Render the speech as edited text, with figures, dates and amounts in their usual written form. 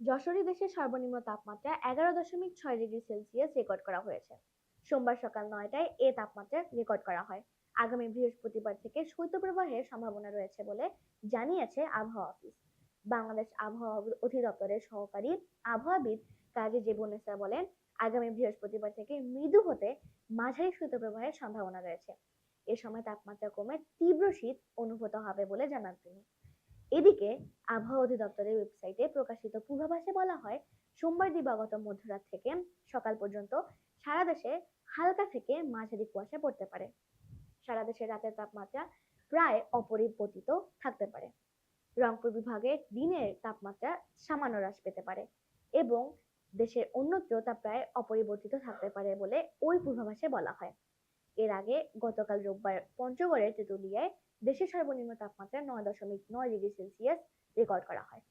যশোরে দেশের সর্বনিম্ন তাপমাত্রা 11.6 ডিগ্রি সেলসিয়াস রেকর্ড করা হয়েছে। সোমবার সকাল 9টায় এ তাপমাত্রা রেকর্ড করা হয়। আগামী বৃহস্পতিবার থেকে শৈত্যপ্রবাহের সম্ভাবনা রয়েছে বলে জানিয়েছে আবহাওয়া অফিস। বাংলাদেশ আবহাওয়া অধিদপ্তরের সহকারী আবহাওয়াবিদ কাজী জেবুন্নেসা বলেন, আগামী বৃহস্পতিবার থেকে মৃদু হতে মাঝারি শৈত্যপ্রবাহের সম্ভাবনা রয়েছে। এ সময় তাপমাত্রা কমে তীব্র শীত অনুভূত হবে বলে জানান তিনি। এদিকে আবহাওয়া অধিদপ্তরের ওয়েবসাইটে প্রকাশিত পূর্বাভাসে বলা হয়, সোমবার দিবাগত মধ্যরাত থেকে সকাল পর্যন্ত সারা দেশে হালকা থেকে মাঝারি কুয়াশা পড়তে পারে। সারা দেশে রাতের তাপমাত্রা প্রায় অপরিবর্তিত থাকতে পারে। রংপুর বিভাগে দিনের তাপমাত্রা সামান্য হ্রাস পেতে পারে এবং দেশের অন্যত্র তা প্রায় অপরিবর্তিত থাকতে পারে বলে ওই পূর্বাভাসে বলা হয়। এর আগে গতকাল রোববার পঞ্চগড়ের তেঁতুলিয়ায় দেশের সর্বনিম্ন তাপমাত্রা 9.9 ডিগ্রি সেলসিয়াস রেকর্ড করা হয়।